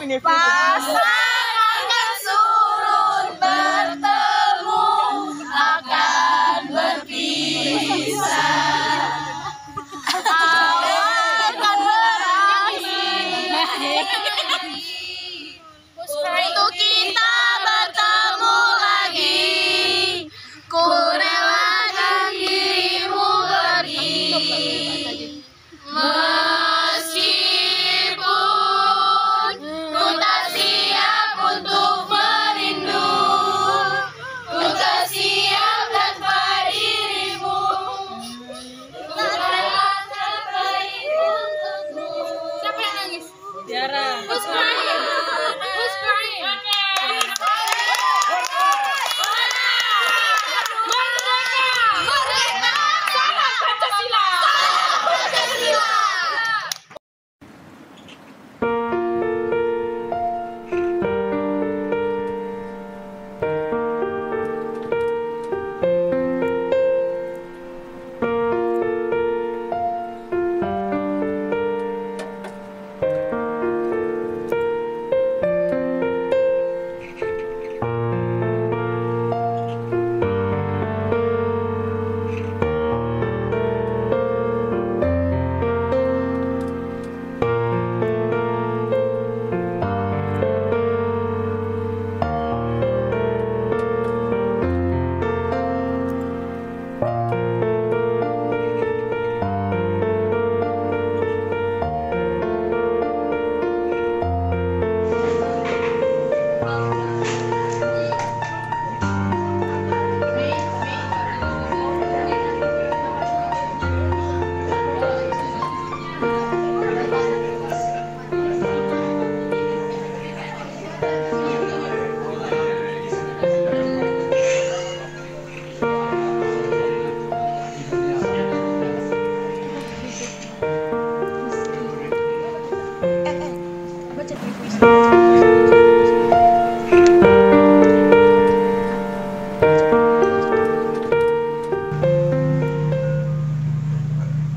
Pasangan surut bertemu akan berpisah. Awal kan berakhir untuk kita bertemu lagi. Ku relakan dirimu pergi, meskipun ku tak siap untuk merindu. Ku tak siap tanpa dirimu. Ku relakan baik untukmu. Siapa yang nangis? Tiara. Who's crying? Who's crying?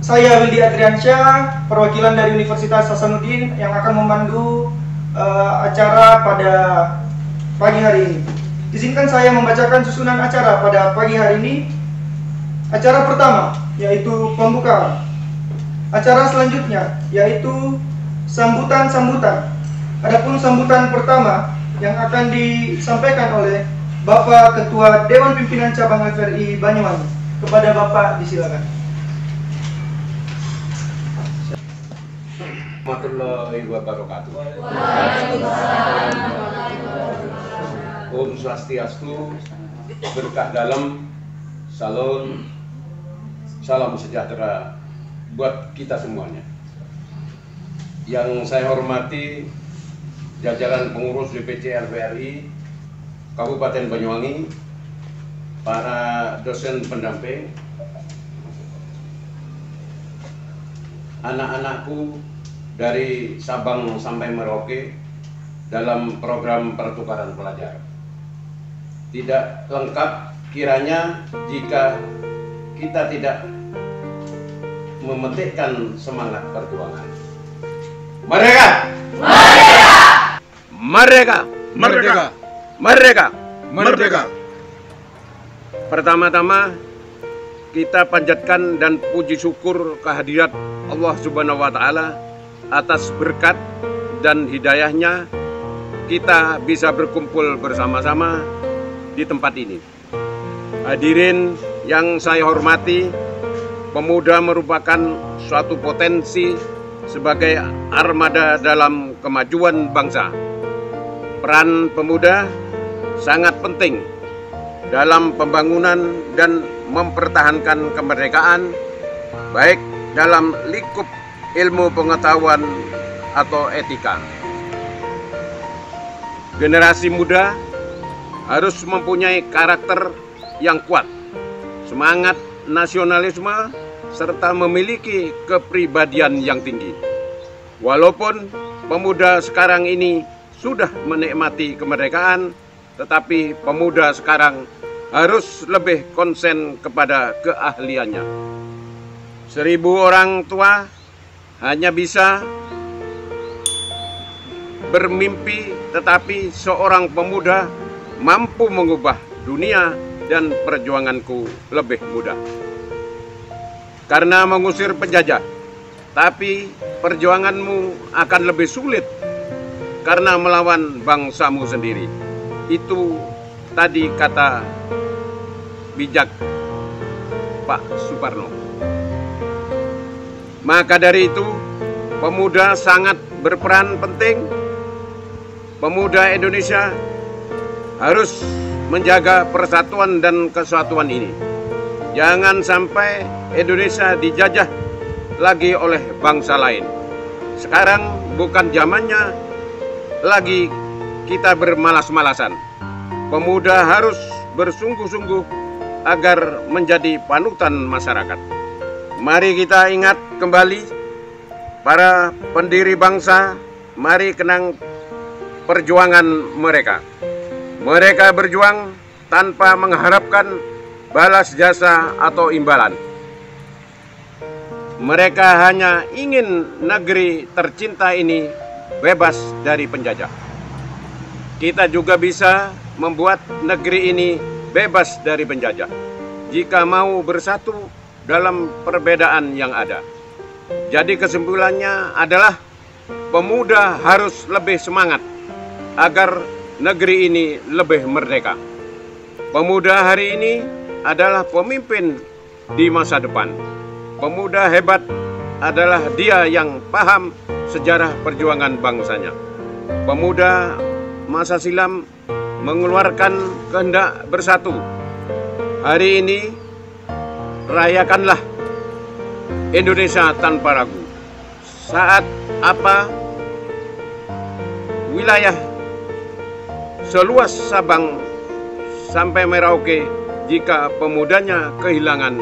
Saya Wildi Adriansyah, perwakilan dari Universitas Hasanuddin yang akan memandu acara pada pagi hari ini. Izinkan saya membacakan susunan acara pada pagi hari ini. Acara pertama yaitu pembukaan. Acara selanjutnya yaitu sambutan-sambutan. Adapun sambutan pertama yang akan disampaikan oleh Bapak Ketua Dewan Pimpinan Cabang FRI Banyuwangi. Kepada Bapak disilakan. Warahmatullahi wabarakatuh. Om Swastiastu, berkah dalam, salam sejahtera buat kita semuanya. Yang saya hormati jajaran pengurus DPC LPRI Kabupaten Banyuwangi, para dosen pendamping, anak-anakku dari Sabang sampai Merauke dalam program pertukaran pelajar. Tidak lengkap kiranya jika kita tidak memetikkan semangat perjuangan. Merdeka! Merdeka! Merdeka! Merdeka! Merdeka! Pertama-tama kita panjatkan dan puji syukur kehadirat Allah Subhanahu wa Ta'ala atas berkat dan hidayahnya kita bisa berkumpul bersama-sama di tempat ini. Hadirin yang saya hormati, pemuda merupakan suatu potensi sebagai armada dalam kemajuan bangsa. Peran pemuda sangat penting dalam pembangunan dan mempertahankan kemerdekaan, baik dalam lingkup ilmu pengetahuan atau etika. Generasi muda harus mempunyai karakter yang kuat, semangat nasionalisme, serta memiliki kepribadian yang tinggi. Walaupun pemuda sekarang ini sudah menikmati kemerdekaan, tetapi pemuda sekarang harus lebih konsen kepada keahliannya. 1000 orang tua hanya bisa bermimpi, tetapi seorang pemuda mampu mengubah dunia dan perjuanganku lebih mudah. Karena mengusir penjajah, tapi perjuanganmu akan lebih sulit karena melawan bangsamu sendiri. Itu tadi kata bijak Pak Suparno. Maka dari itu, pemuda sangat berperan penting. Pemuda Indonesia harus menjaga persatuan dan kesatuan ini. Jangan sampai Indonesia dijajah lagi oleh bangsa lain. Sekarang bukan zamannya lagi kita bermalas-malasan. Pemuda harus bersungguh-sungguh agar menjadi panutan masyarakat. Mari kita ingat kembali para pendiri bangsa, mari kenang perjuangan mereka. Mereka berjuang tanpa mengharapkan balas jasa atau imbalan. Mereka hanya ingin negeri tercinta ini bebas dari penjajah. Kita juga bisa membuat negeri ini bebas dari penjajah jika mau bersatu dalam perbedaan yang ada. Jadi kesimpulannya adalah pemuda harus lebih semangat agar negeri ini lebih merdeka. Pemuda hari ini adalah pemimpin di masa depan. Pemuda hebat adalah dia yang paham sejarah perjuangan bangsanya. Pemuda masa silam mengeluarkan kehendak bersatu. Hari ini rayakanlah Indonesia tanpa ragu. Saat apa wilayah seluas Sabang sampai Merauke jika pemudanya kehilangan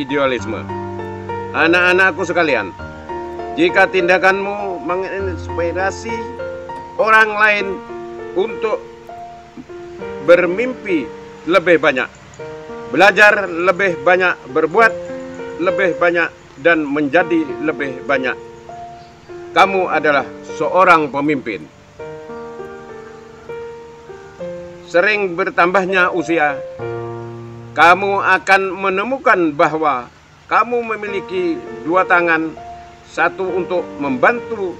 idealisme. Anak-anakku sekalian, jika tindakanmu menginspirasi orang lain untuk bermimpi lebih banyak, belajar lebih banyak, berbuat lebih banyak, dan menjadi lebih banyak, kamu adalah seorang pemimpin. Sering bertambahnya usia, kamu akan menemukan bahwa kamu memiliki dua tangan, satu untuk membantu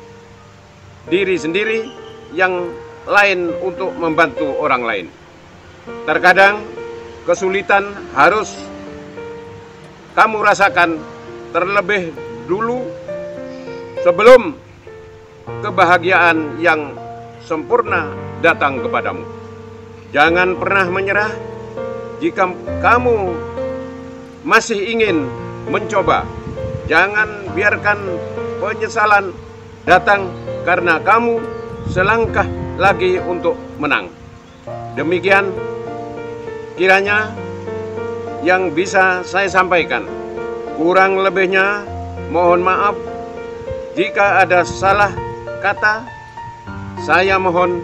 diri sendiri, yang lain untuk membantu orang lain. Terkadang kesulitan harus kamu rasakan terlebih dulu sebelum kebahagiaan yang sempurna datang kepadamu. Jangan pernah menyerah. Jika kamu masih ingin mencoba, jangan biarkan penyesalan datang karena kamu selangkah lagi untuk menang. Demikian kiranya yang bisa saya sampaikan. Kurang lebihnya mohon maaf jika ada salah kata. Saya mohon.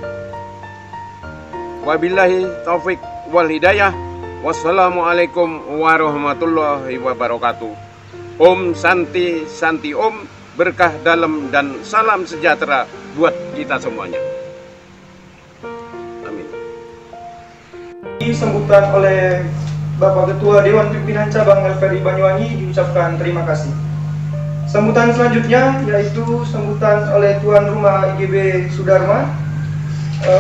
Wabillahi taufik wal hidayah. Wassalamualaikum warahmatullahi wabarakatuh. Om Santi Santi Om, berkah dalam dan salam sejahtera buat kita semuanya. Amin. Sambutan oleh Bapak Ketua Dewan Pimpinan Cabang LPRI Banyuwangi diucapkan terima kasih. Sambutan selanjutnya yaitu sambutan oleh Tuan Rumah IGB Sudarma.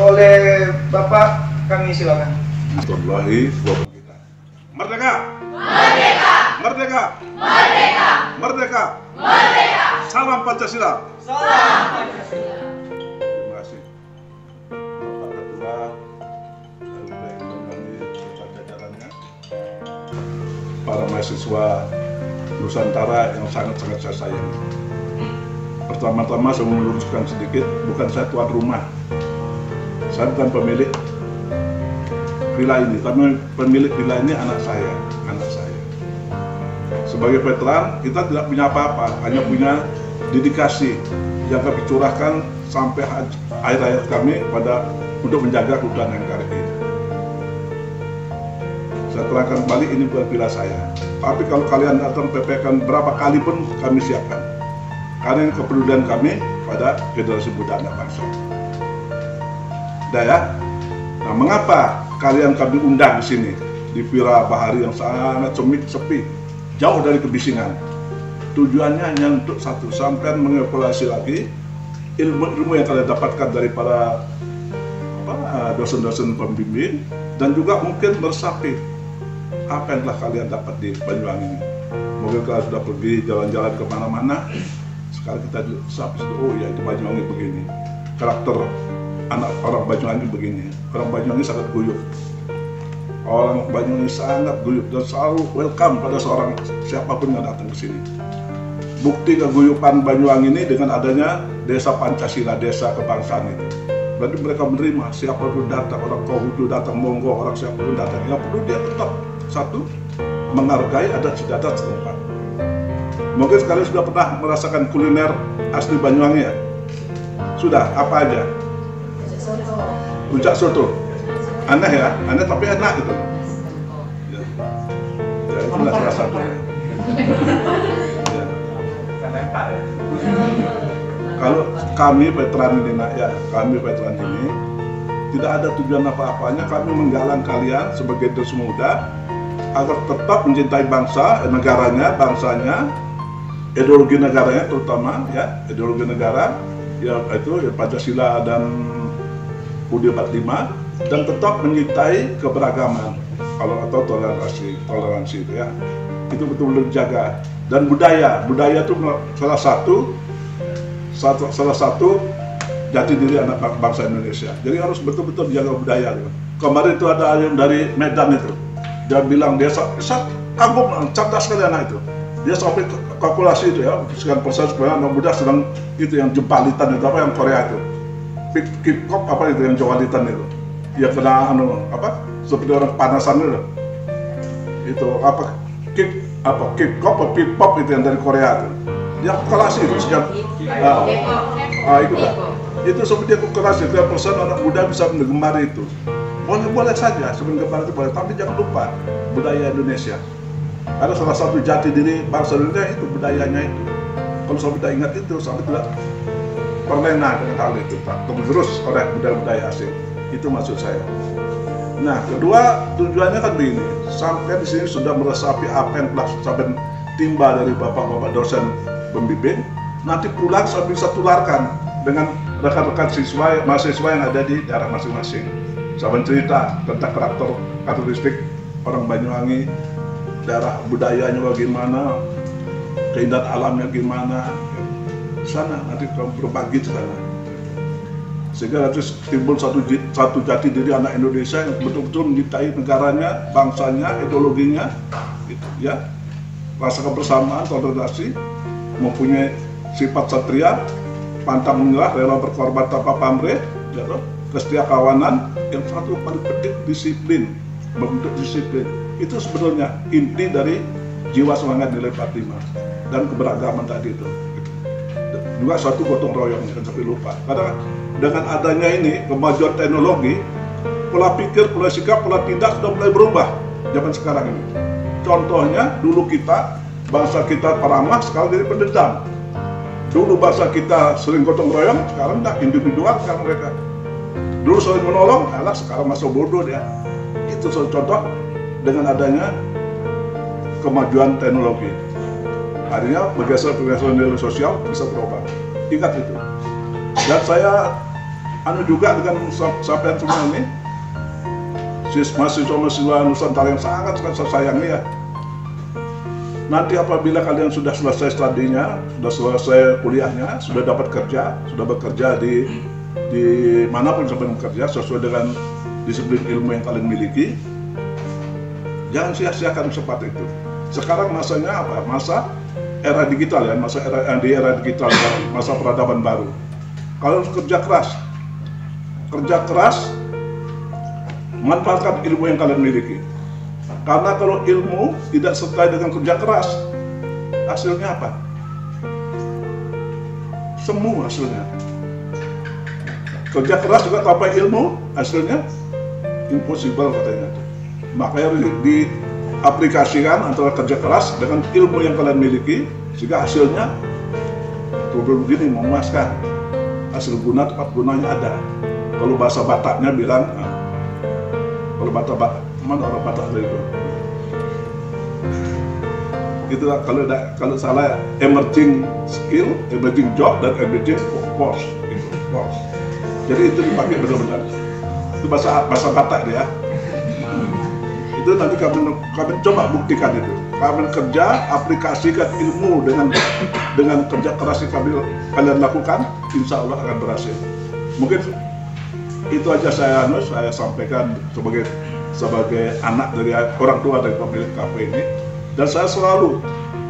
Oleh Bapak, kami silakan. Merdeka! Merdeka! Merdeka! Merdeka! Merdeka! Merdeka! Salam Pancasila! Salam Pancasila! Terima kasih Bapak Ketua LPRI Banyuwangi beserta jajarannya, para mahasiswa Nusantara yang sangat-sangat saya sayangi. Pertama-tama saya mau meluruskan sedikit, bukan saya tuan rumah. Saya bukan pemilik villa ini, tapi pemilik villa ini anak saya. Sebagai veteran, kita tidak punya apa-apa, hanya punya dedikasi yang kami curahkan sampai akhir hayat kami untuk menjaga keutuhan NKRI ini. Saya terangkan kembali, ini bukan villa saya. Tapi kalau kalian datang PPK berapa kali pun kami siapkan. Karena kepedulian kami kepada generasi muda anak bangsa. Udah ya. Nah, mengapa kalian kami undang di sini di Vira Bahari yang sangat sepi, jauh dari kebisingan? Tujuannya hanya untuk satu, sampai mengevaluasi lagi ilmu-ilmu yang kalian dapatkan dari para dosen-dosen pembimbing, dan juga mungkin meresapi apa yang telah kalian dapat di Banyuwangi ini. Mungkin kalian sudah pergi jalan-jalan kemana-mana, sekarang kita resapi, oh ya di Banyuwangi begini, karakter anak orang Banyuwangi begini, orang Banyuwangi sangat guyup, orang Banyuwangi sangat guyup dan selalu welcome pada seorang siapapun yang datang ke sini. Bukti keguyupan Banyuwangi ini dengan adanya desa Pancasila, desa kebangsaan itu. Berarti mereka menerima siapapun datang, orang Konghucu datang, Monggo, orang siapapun datang. Yang perlu dia tetap satu, menghargai adat istiadat setempat. Mungkin sekali sudah pernah merasakan kuliner asli Banyuwangi ya? Sudah, apa aja? Rujak soto. Aneh ya, aneh tapi enak gitu. Ya, ya itulah salah satu. Ya. Kalau kami veteran ini nak ya, kami veteran ini tidak ada tujuan apa-apanya, kami menggalang kalian sebagai generasi muda agar tetap mencintai bangsa, negaranya, bangsanya, ideologi negaranya terutama ya, ideologi negara ya itu ya, Pancasila dan UUD 45, dan tetap mencintai keberagaman atau toleransi itu ya, itu betul-betul dijaga. Dan budaya itu salah satu jati diri anak bangsa Indonesia. Jadi harus betul-betul dijaga budaya. Kemarin itu ada yang dari Medan itu, dia bilang dia kagum, cerdas sekali anak itu. Dia sampai kalkulasi itu ya, sekian persen supaya anak muda sedang itu yang jempalitan itu apa yang Korea itu, K-pop apa itu yang jawalitan itu, ya kena seperti orang panasan itu apa K-pop atau K-pop itu yang dari Korea itu. Dia kalkulasi itu sekian. Itu seperti dia kalkulasi, setiap persen anak muda bisa menggemari itu. Boleh saja sebenarnya gemar itu boleh, tapi jangan lupa budaya Indonesia. Ada salah satu jati diri bangsa Indonesia itu budayanya itu. Kalau sampai tidak ingat itu, sampai tidak terlena dengan hal itu, terus oleh budaya-budaya asing. Itu maksud saya. Nah, kedua tujuannya kan begini, sampai di sini sudah meresapi apa yang telah sampai timba dari bapak-bapak dosen pembimbing, nanti pulang saya bisa tularkan dengan rekan-rekan mahasiswa yang ada di daerah masing-masing. Saya cerita tentang karakteristik orang Banyuwangi, daerah budayanya bagaimana, keindahan alamnya gimana, sana nanti kamu berbagi di sana. Sehingga nanti timbul satu jati diri anak Indonesia yang betul-betul mencintai negaranya, bangsanya, ideologinya, gitu, ya. Rasa kebersamaan, toleransi, mempunyai sifat satria, pantang menyerah, rela berkorban tanpa pamrih, ya, kesetiaan kawanan, yang satu paling penting disiplin, membentuk disiplin. Itu sebenarnya inti dari jiwa semangat nilai 45 dan keberagaman tadi itu. Juga satu gotong royong, jangan sampai lupa. Karena dengan adanya ini kemajuan teknologi, pola pikir, pola sikap, pola tindak sudah mulai berubah zaman sekarang ini. Contohnya dulu kita, bangsa kita peramah, sekarang jadi pendendam. Dulu bangsa kita sering gotong royong, sekarang tidak, individual sekarang mereka. Dulu sering menolong, sekarang masuk bodoh dia. Itu contoh dengan adanya kemajuan teknologi. Akhirnya bergeser nilai sosial bisa berubah. Ingat itu. Dan saya juga dengan sampai semua ini, mahasiswa Nusantara yang sangat saya sayangi ya. Nanti apabila kalian sudah selesai studinya, sudah selesai kuliahnya, sudah dapat kerja, sudah bekerja di manapun sampai bekerja sesuai dengan disiplin ilmu yang kalian miliki, jangan sia-siakan kesempatan itu. Sekarang masanya apa? Masa era digital ya, di era digital, masa peradaban baru. Kalian harus kerja keras, manfaatkan ilmu yang kalian miliki. Karena kalau ilmu tidak sertai dengan kerja keras, hasilnya apa? Semu hasilnya. Kerja keras juga tanpa ilmu, hasilnya impossible katanya. Makanya diaplikasikan antara kerja keras dengan ilmu yang kalian miliki, sehingga hasilnya begini memuaskan. hasil guna tempat gunanya ada. Kalau bahasa Bataknya bilang, kalau mana orang Batak itu? Itulah kalau salah emerging skill, emerging job dan emerging force. Gitu, force. Jadi itu dipakai benar-benar. Itu bahasa Batak dia. Itu nanti kami coba buktikan itu. Kami kerja, aplikasikan ilmu dengan kerja keras yang kalian lakukan, insya Allah akan berhasil. Mungkin itu aja saya sampaikan sebagai anak dari orang tua dari pemilik kafe ini. Dan saya selalu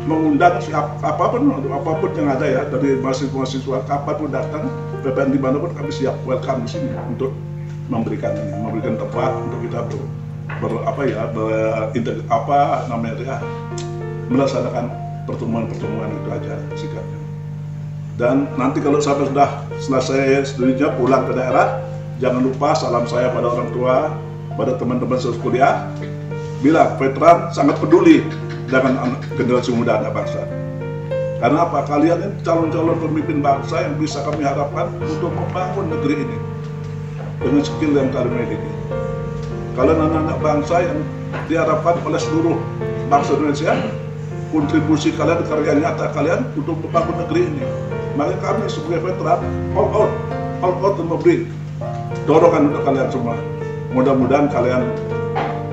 mengundang apapun yang ada ya, dari mahasiswa kapanpun datang, PPN dimanapun kami siap welcome di sini untuk memberikan tempat untuk kita melaksanakan pertemuan itu aja sikapnya. Dan nanti kalau sampai sudah selesai studinya pulang ke daerah, jangan lupa salam saya pada orang tua, pada teman-teman sekuliah, bilang veteran sangat peduli dengan generasi muda anak bangsa. Karena apa? Kalian ini calon-calon pemimpin bangsa yang bisa kami harapkan untuk membangun negeri ini dengan skill yang kalian miliki. Kalian anak-anak bangsa yang diharapkan oleh seluruh bangsa Indonesia, kontribusi kalian, karya nyata kalian untuk membangun negeri ini. Maka kami sebagai veteran all out dan memberi dorongan untuk kalian semua. Mudah-mudahan kalian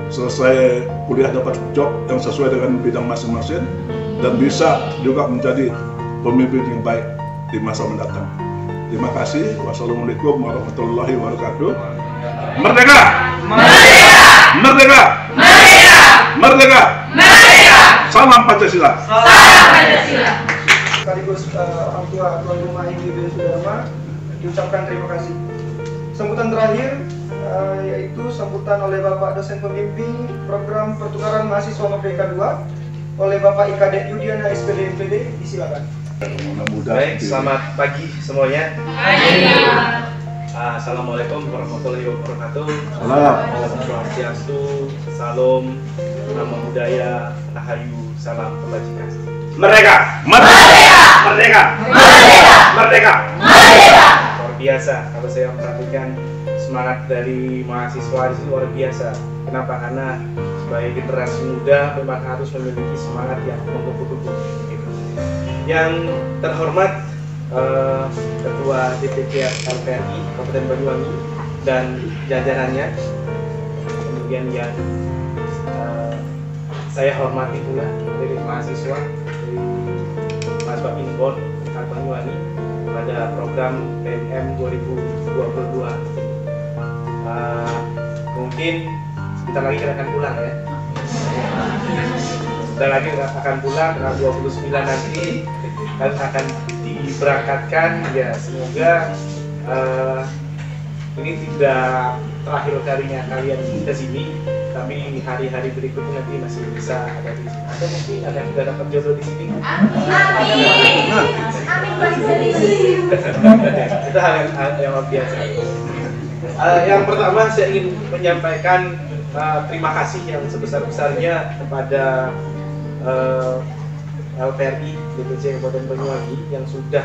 selesai kuliah dapat job yang sesuai dengan bidang masing-masing dan bisa juga menjadi pemimpin yang baik di masa mendatang. Terima kasih. Wassalamualaikum warahmatullahi wabarakatuh. Merdeka! Merdeka! Merdeka! Merdeka! Merdeka! Merdeka! Salam Pancasila! Salam Pancasila! Sekaligus orang tua tuan rumah Ibu bin Sudarma diucapkan terima kasih. Sambutan terakhir yaitu sambutan oleh Bapak dosen pembimbing program pertukaran mahasiswa Merdeka 2 oleh Bapak Ikadek Yudiana SPD MPD, disilakan. Baik, selamat pagi semuanya. Assalamualaikum warahmatullahi wabarakatuh. Salam. Swastiastu, salam, nama budaya, rahayu, salam kebajikan. Merdeka! Merdeka! Merdeka! Merdeka! Merdeka! Merdeka! Luar biasa, kalau saya perhatikan semangat dari mahasiswa ini luar biasa. Kenapa? Karena sebagai generasi muda memang harus memiliki semangat yang menggebu-gebu. Gitu. Yang terhormat Ketua DPC LPRI Kabupaten Banyuwangi dan jajarannya, kemudian yang saya hormati pula dari mahasiswa dari mahasiswa Inbon Banyuwangi pada program PMM 2022. Mungkin sebentar lagi kita akan pulang ya. Sebentar lagi akan pulang, tanggal 29 nanti dan akan diberangkatkan ya. Semoga ini tidak terakhir kalinya kalian ke sini, tapi hari-hari berikutnya nanti masih bisa ada di sini. Atau mungkin ada yang sudah dapat jodoh di sini. Amin. Itu hal yang luar biasa. Yang pertama saya ingin menyampaikan terima kasih yang sebesar-besarnya kepada LPRI DPC Kabupaten Banyuwangi yang sudah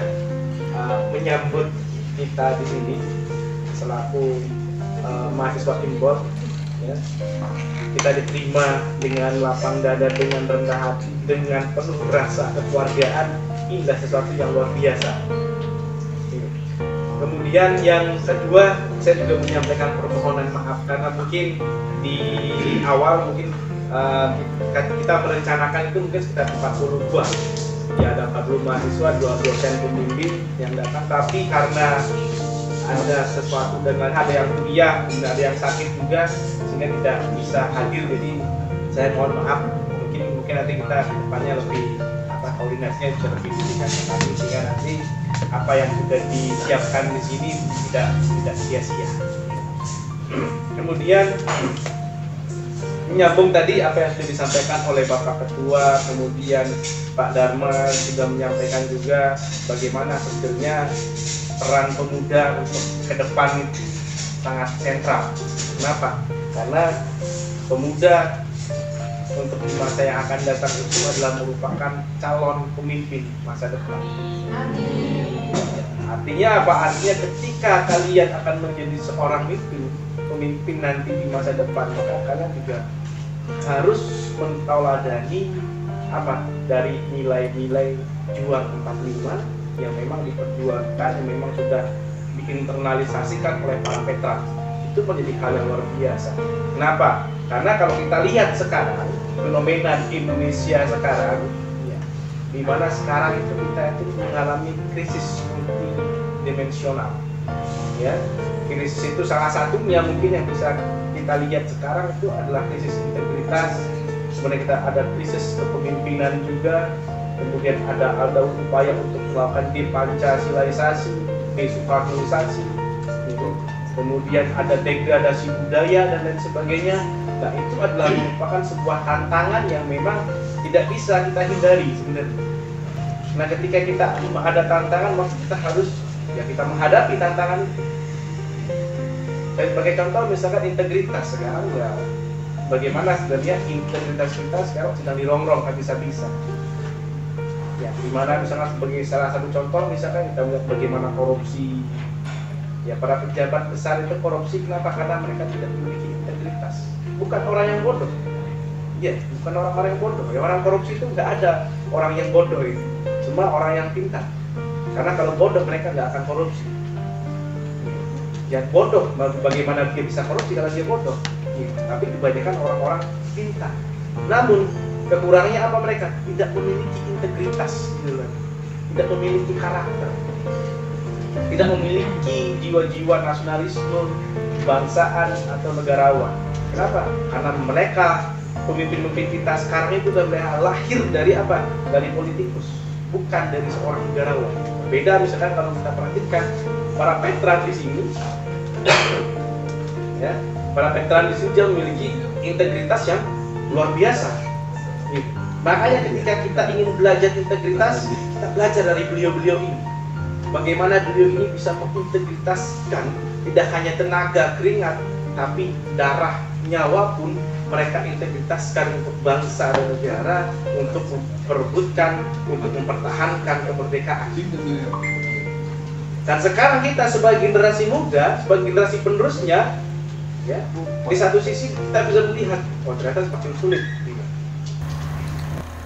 menyambut kita di sini selaku mahasiswa Inbon. Ya. Kita diterima dengan lapang dada, dengan rendah hati, dengan penuh rasa kekeluargaan. Inilah sesuatu yang luar biasa. Kemudian yang kedua, saya juga menyampaikan permohonan maaf karena mungkin di awal mungkin kita merencanakan itu mungkin sekitar 42. Ya, ada 40 mahasiswa, 2 dosen pembimbing yang datang, tapi karena ada sesuatu dengan ada yang kuliah, ada yang sakit juga sehingga tidak bisa hadir. Jadi saya mohon maaf, mungkin nanti kita depannya lebih koordinasinya bisa lebih didikatkan sehingga nanti apa yang sudah disiapkan di sini tidak sia-sia. Kemudian menyambung tadi apa yang sudah disampaikan oleh Bapak Ketua, kemudian Pak Dharma sudah menyampaikan juga bagaimana sebetulnya peran pemuda untuk ke depan itu sangat sentral. Kenapa? Karena pemuda untuk di masa yang akan datang itu adalah merupakan calon pemimpin masa depan. Artinya apa? Artinya ketika kalian akan menjadi seorang pemimpin nanti di masa depan, maka kalian juga harus mentauladani apa? Dari nilai-nilai juang 45 yang memang diperjuangkan, yang memang sudah diinternalisasikan oleh para veteran. Itu menjadi hal yang luar biasa. Kenapa? Karena kalau kita lihat sekarang fenomena Indonesia sekarang, ya, di mana sekarang itu kita itu mengalami krisis multidimensional. Ya, krisis itu salah satunya mungkin yang bisa kita lihat sekarang itu adalah krisis integritas. Kemudian kita ada krisis kepemimpinan juga. Kemudian ada upaya untuk melakukan depancasilalisasi, desukarnisasi. Kemudian ada degradasi budaya dan lain sebagainya. Nah, itu adalah merupakan sebuah tantangan yang memang tidak bisa kita hindari sebenarnya. Nah, ketika kita ada tantangan, maka kita harus kita menghadapi tantangan itu. Dan sebagai contoh misalkan integritas sekarang, ya bagaimana sebenarnya integritas kita sekarang sedang dirongrong habis-habisan. Ya, dimana misalkan sebagai salah satu contoh misalkan kita melihat bagaimana korupsi. Ya, para pejabat besar itu korupsi, kenapa? Karena mereka tidak memiliki integritas. Bukan orang yang bodoh. Ya, bukan orang-orang yang bodoh. Ya, orang korupsi itu nggak ada orang yang bodoh itu. Semua orang yang pintar. Karena kalau bodoh mereka nggak akan korupsi. Ya, bodoh, bagaimana dia bisa korupsi kalau dia bodoh? Ya, tapi kebanyakan orang-orang pintar. Namun kekurangannya apa mereka? Tidak memiliki integritas, gitu. Tidak memiliki karakter. Tidak memiliki jiwa-jiwa nasionalisme, kebangsaan atau negarawan. Kenapa? Karena mereka pemimpin-pemimpin kita sekarang itu sudah lahir dari apa? Dari politikus, bukan dari seorang negarawan. Beda misalkan kalau kita perhatikan para veteran di sini, ya, para veteran di sini dia memiliki integritas yang luar biasa. Makanya ketika kita ingin belajar integritas, kita belajar dari beliau-beliau ini. Bagaimana beliau ini bisa mengintegritaskan tidak hanya tenaga, keringat, tapi darah, nyawa pun mereka integritaskan untuk bangsa dan negara, untuk memperebutkan, untuk mempertahankan kemerdekaan. Dan sekarang kita sebagai generasi muda, sebagai generasi penerusnya, ya, di satu sisi kita bisa melihat, oh ternyata semakin sulit.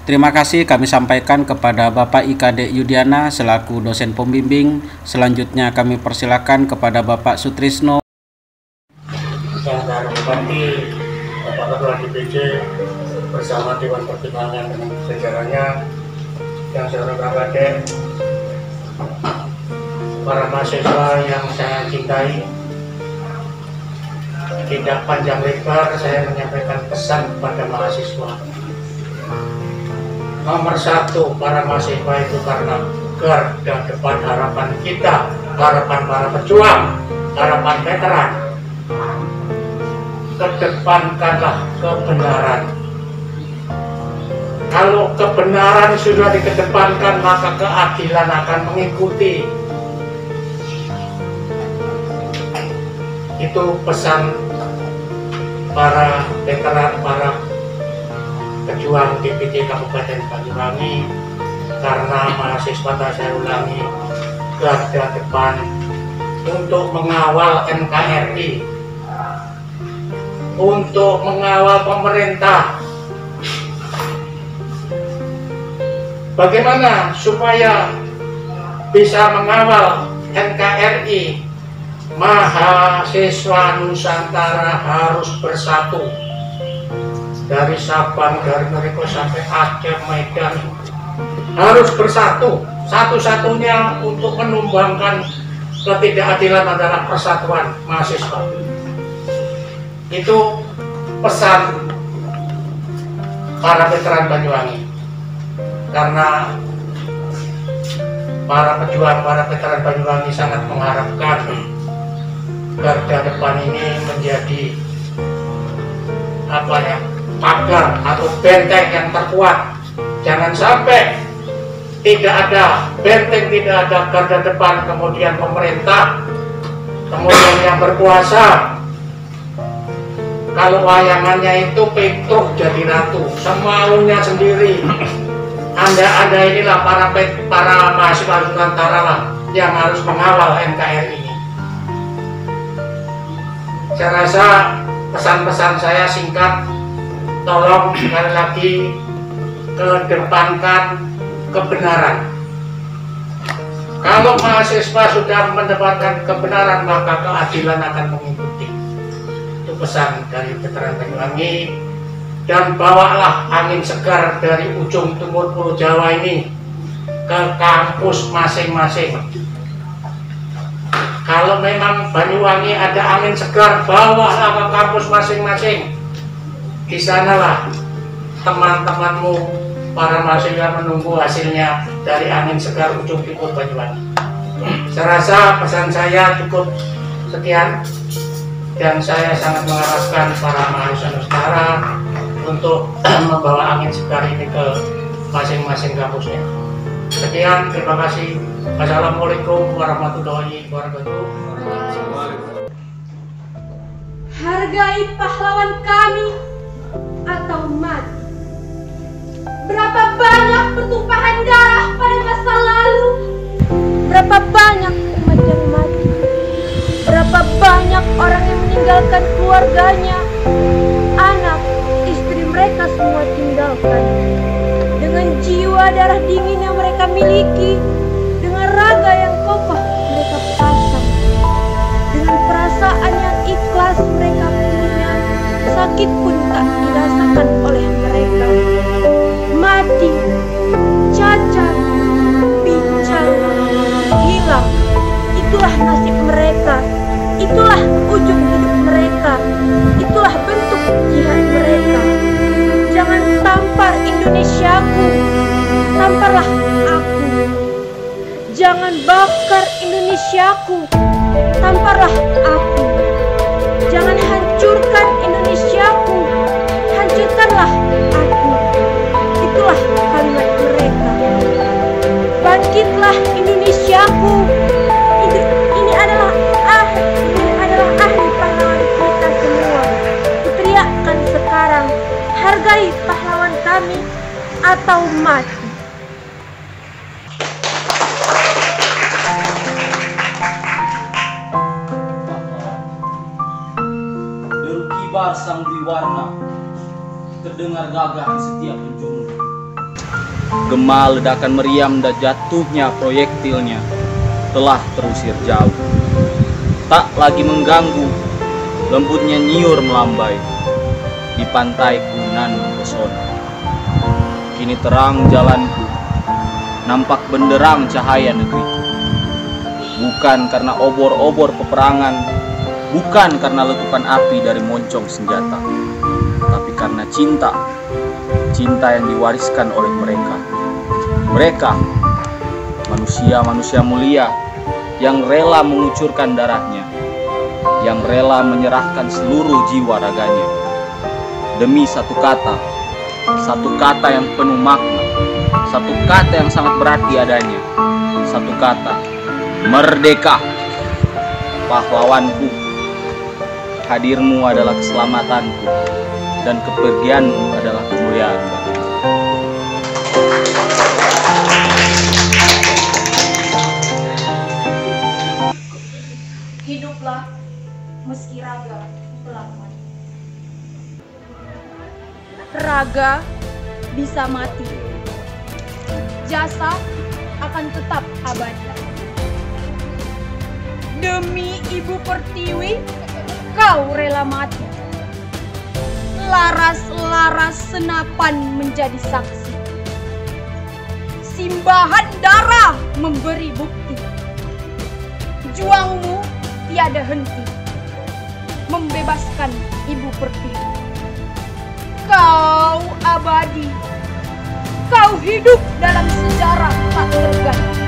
Terima kasih kami sampaikan kepada Bapak IKD Yudiana selaku dosen pembimbing. Selanjutnya kami persilakan kepada Bapak Sutrisno. Yang saya hormati Bapak Ketua DPC bersama Dewan Pertimbangan dengan jajarannya, yang saya hormati para mahasiswa yang saya cintai. Tidak panjang lebar saya menyampaikan pesan kepada mahasiswa. Nomor satu, para mahasiswa itu karena garda depan harapan kita, harapan para pejuang, harapan veteran. Kedepankanlah kebenaran. Kalau kebenaran sudah dikedepankan, maka keadilan akan mengikuti. Itu pesan para veteran, para pejuang DPC Kabupaten Banyuwangi, karena mahasiswa saya ulangi garda depan untuk mengawal NKRI, untuk mengawal pemerintah. Bagaimana supaya bisa mengawal NKRI? Mahasiswa Nusantara harus bersatu. Dari Sabang, dari Mereka sampai Aceh, Medan, harus bersatu. Satu-satunya untuk menumbangkan ketidakadilan adalah persatuan mahasiswa. Itu pesan para veteran Banyuwangi. Karena para pejuang, para veteran Banyuwangi sangat mengharapkan garda depan ini menjadi pagar atau benteng yang terkuat. Jangan sampai tidak ada benteng, tidak ada garda depan, kemudian pemerintah, kemudian yang berkuasa, kalau wayangannya itu Petruk jadi ratu, semaunya sendiri. Anda inilah para mahasiswa Nusantara lah yang harus mengawal NKRI ini. Saya rasa pesan-pesan saya singkat, tolong sekali lagi kedepankan kebenaran. Kalau mahasiswa sudah mendapatkan kebenaran, maka keadilan akan mengikuti. Itu pesan dari Veteran Banyuwangi. Dan bawalah angin segar dari ujung timur Pulau Jawa ini ke kampus masing-masing. Kalau memang Banyuwangi ada angin segar, bawalah ke kampus masing-masing. Di sanalah teman-temanmu, para mahasiswa menunggu hasilnya dari angin segar ujung timur Banyuwangi. Saya rasa pesan saya cukup sekian, dan saya sangat mengharapkan para mahasiswa Nusantara untuk membawa angin segar ini ke masing-masing kampusnya. Sekian, terima kasih. Wassalamualaikum warahmatullahi wabarakatuh. Hargai pahlawan kami atau mati. Berapa banyak pertumpahan darah pada masa lalu? Berapa banyak umat yang mati? Berapa banyak orang yang meninggalkan keluarganya? Anak, istri mereka semua tinggalkan. Dengan jiwa darah dingin yang mereka miliki, dengan raga yang kokoh mereka pasang, dengan perasaan yang ikhlas mereka punya, sakit pun tak dirasakan oleh mereka. Mati, cacat, pincang, hilang, itulah nasib mereka, itulah ujung hidup mereka, itulah bentuk jihad mereka. Jangan tampar Indonesiaku, tamparlah aku. Jangan bakar Indonesiaku, tamparlah aku. Jangan hancurkan Indonesiaku, hancurkanlah aku. Itulah kalimat mereka. Bangkitlah Indonesiaku. Ini adalah ahli pahlawan kita semua. Kuteriakkan sekarang, hargai pahlawan kami atau mati. Deru kibar sang Dwi Warna terdengar gagah di setiap penjuru. Gema ledakan meriam dan jatuhnya proyektilnya telah terusir jauh. Tak lagi mengganggu, lembutnya nyiur melambai di pantaiku nan pesona. Kini terang jalanku, nampak benderang cahaya negeriku. Bukan karena obor-obor peperangan, bukan karena letupan api dari moncong senjata, tapi karena cinta yang diwariskan oleh mereka. Mereka, manusia-manusia mulia yang rela mengucurkan darahnya, yang rela menyerahkan seluruh jiwa raganya demi satu kata yang penuh makna, satu kata yang sangat berarti adanya, satu kata, merdeka. Pahlawanku, hadirmu adalah keselamatanku, dan kepergianmu adalah kemuliaan bagiku. Hiduplah meski raga telah mati. Raga bisa mati, jasa akan tetap abadi. Demi Ibu Pertiwi, kau rela mati. Laras-laras senapan menjadi saksi. Simbahan darah memberi bukti. Juangmu tiada henti, membebaskan Ibu Pertiwi. Kau abadi, kau hidup dalam sejarah tak terganti.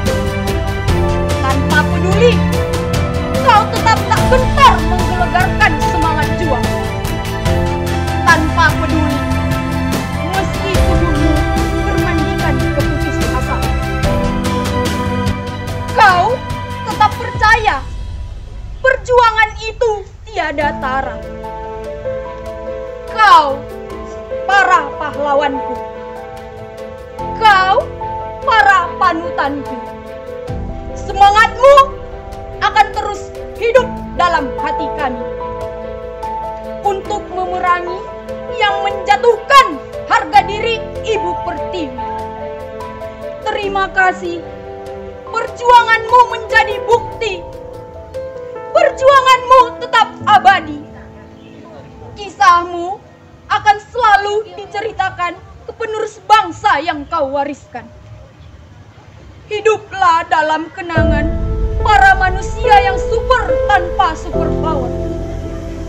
Tanpa peduli, kau tetap tak gentar menggelegarkan semangat juang. Tanpa peduli, meski tubuhmu bermandikan keputusasaan, kau tetap percaya perjuangan itu tiada tara. Kau, para pahlawanku, kau, para panutanku, semangat perjuanganmu akan terus hidup dalam hati kami untuk memerangi yang menjatuhkan harga diri Ibu Pertiwi. Terima kasih, perjuanganmu menjadi bukti. Perjuanganmu tetap abadi. Kisahmu akan selalu diceritakan ke penerus bangsa yang kau wariskan. Hiduplah dalam kenangan para manusia yang super tanpa super power.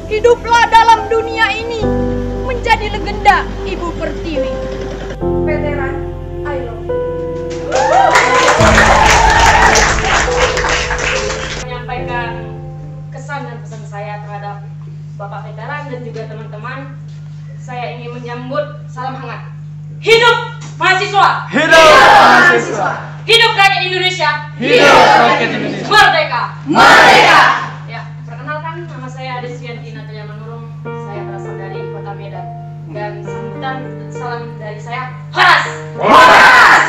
Hiduplah dalam dunia ini menjadi legenda Ibu Pertiwi. Veteran, I love you. Menyampaikan kesan dan pesan saya terhadap Bapak Veteran dan juga teman-teman, saya ingin menyambut salam hangat. Hidup mahasiswa! Hidup mahasiswa! Hidup rakyat Indonesia! Hidup rakyat Indonesia! Merdeka! Merdeka! Ya, perkenalkan, nama saya Desianti Natalia Manurung. Saya berasal dari Kota Medan. Dan sambutan salam dari saya, Horas! Horas!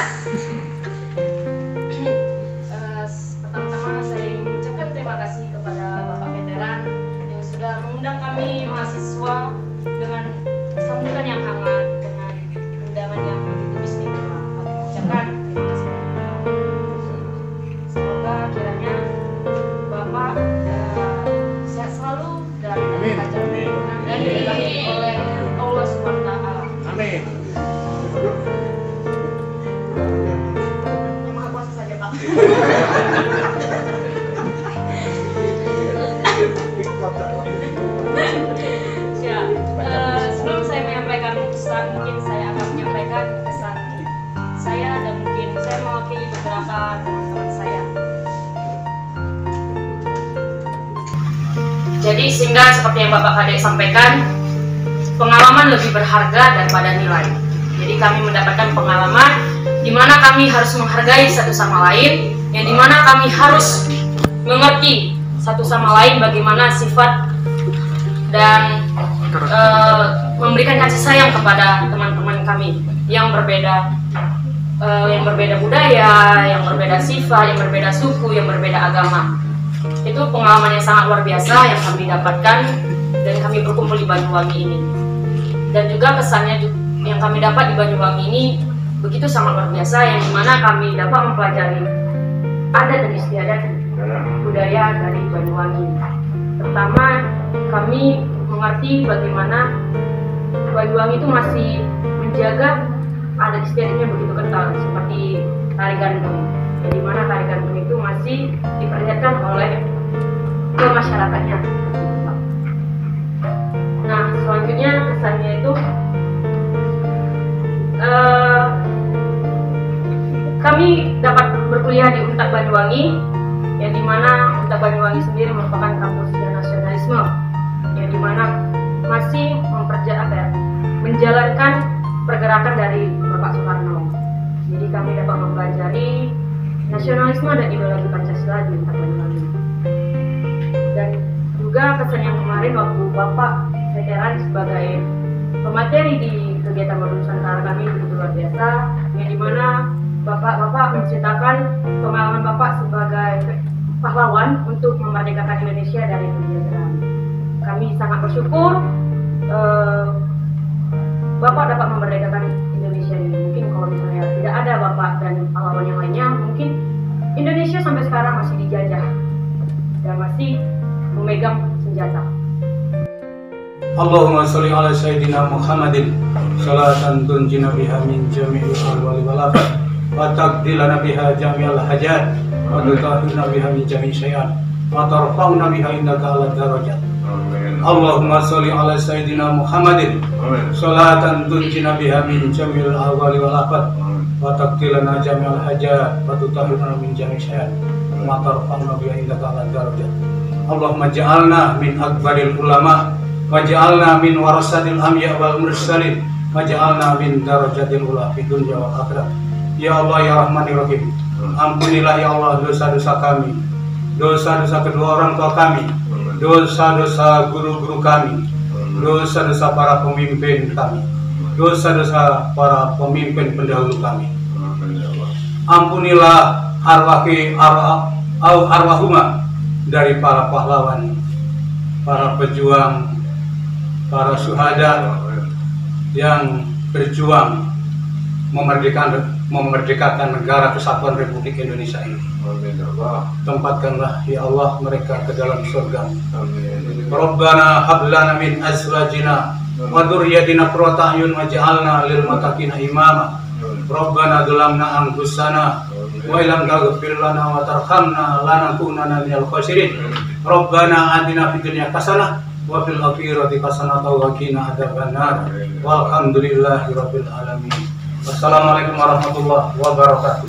Pertama-tama saya ingin mengucapkan terima kasih kepada Bapak Veteran yang sudah mengundang kami mahasiswa dengan sambutan yang hangat, dengan undangan yang begitu istimewa. Kami ucapkan terima kasih. Semoga kiranya Bapak sehat selalu dan diberkahi oleh Allah Subhanahu wa Ta'ala. Amin. Yang Maha Kuasa saja, Pak. Ya, sebelum saya menyampaikan pesan, mungkin saya akan menyampaikan pesan saya dan mungkin saya mewakili beberapa teman-teman saya. Jadi sehingga seperti yang Bapak Kadek sampaikan, pengalaman lebih berharga daripada nilai. Jadi kami mendapatkan pengalaman di mana kami harus menghargai satu sama lain, yang di mana kami harus mengerti satu sama lain bagaimana sifat dan memberikan kasih sayang kepada teman-teman kami yang berbeda budaya, yang berbeda sifat, yang berbeda suku, yang berbeda agama. Itu pengalaman yang sangat luar biasa yang kami dapatkan dan kami berkumpul di Banyuwangi ini. Dan juga kesannya yang kami dapat di Banyuwangi ini begitu sangat luar biasa, yang dimana kami dapat mempelajari adat dan istiadat budaya dari Banyuwangi. Terutama kami mengerti bagaimana Banyuwangi itu masih menjaga adat istiadatnya begitu kental, seperti tari gantung, yang dimana tari gantung itu masih diperlihatkan oleh masyarakatnya. Nah, selanjutnya kesannya itu kami dapat berkuliah di Untak Banyuwangi, yang dimana Untak Banyuwangi sendiri merupakan kampus nasionalisme, yang dimana masih menjalankan pergerakan dari Bapak Soekarno. Jadi kami dapat mempelajari nasionalisme dan ideologi Pancasila di Untak Banyuwangi. Dan juga kesan yang kemarin waktu Bapak Veteran sebagai pemateri di kegiatan Madu Nusantara kami begitu luar biasa, yang dimana Bapak menceritakan pengalaman Bapak sebagai pahlawan untuk memerdekakan Indonesia dari penjajahan. Kami sangat bersyukur Bapak dapat memerdekakan Indonesia ini. Mungkin kalau misalnya tidak ada Bapak dan pahlawan yang lainnya, mungkin Indonesia sampai sekarang masih dijajah dan masih memegang senjata. Allahumma sholli ala sayyidina Muhammadin sholatan tunjina biha min jami'il ahwali wal afat wa taqdilana biha jami'al hajat wa tutahhirna biha min jami'i syai'at wa tarfa'una biha indaka ala darajat. Allahumma sholli ala sayyidina Muhammadin sholatan tunjina biha min jami'il ahwali wal afat wa taqdilana jami'al hajat wa tutahhirna min jami'i syai'at wa tarfa'una biha indaka ala darajat. Allahumma ja'alna min akbaril ulama waj'alna min warasatil anbiya wal mursalin waj'alna min darajatil ula fid dunya wal akhirah. Ya Allah ya Rahman ya Rahim, ampunilah ya Allah dosa-dosa kami, dosa-dosa kedua orang tua kami, dosa-dosa guru-guru kami, dosa-dosa para pemimpin kami, dosa-dosa para pemimpin pendahulu kami. Ampunilah arwah au arwahuma, dari para pahlawan, para pejuang, para syuhada yang berjuang memerdekakan negara kesatuan Republik Indonesia ini. Tempatkanlah ya Allah mereka ke dalam surga. Rabbana hab lana min azwajina wa dzurriyyatina qurrata a'yun waj'alna lil muttaqina imama. Rabbana dzalamna anfusana wa illam taghfir lana wa tarhamna lanakunanna minal khasirin. Rabbana atina fid dunya hasanah wa fil akhirati hasanah wa qina adzabannar. Walhamdulillahi rabbil alamin. Wassalamualaikum warahmatullahi wabarakatuh.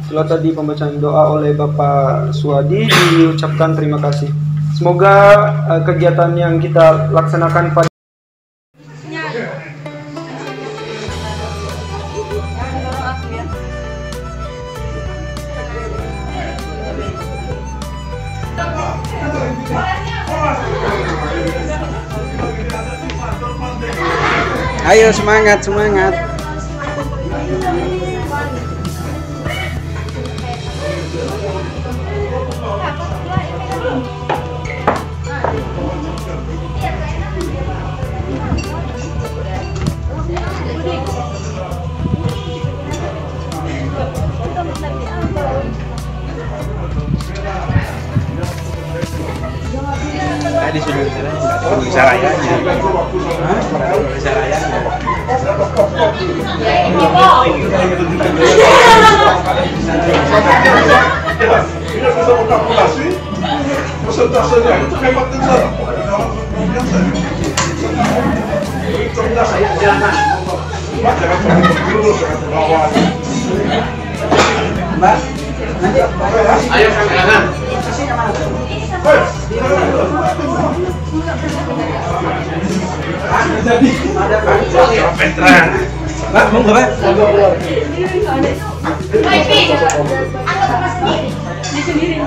Setelah tadi pembacaan doa oleh Bapak Suwadi, diucapkan terima kasih. Semoga kegiatan yang kita laksanakan pada Ayo semangat, semangat. Tadi sudah bisa rayanya. Bisa rayanya. Persentasenya itu hebat besar. Cerdas saya jangan. Mbak jangan dulu jangan bawah. Mbak, nanti ayo kanan. Jadi ada Petra. Mbak, mau nggak, Mbak? Baik, di sendiri.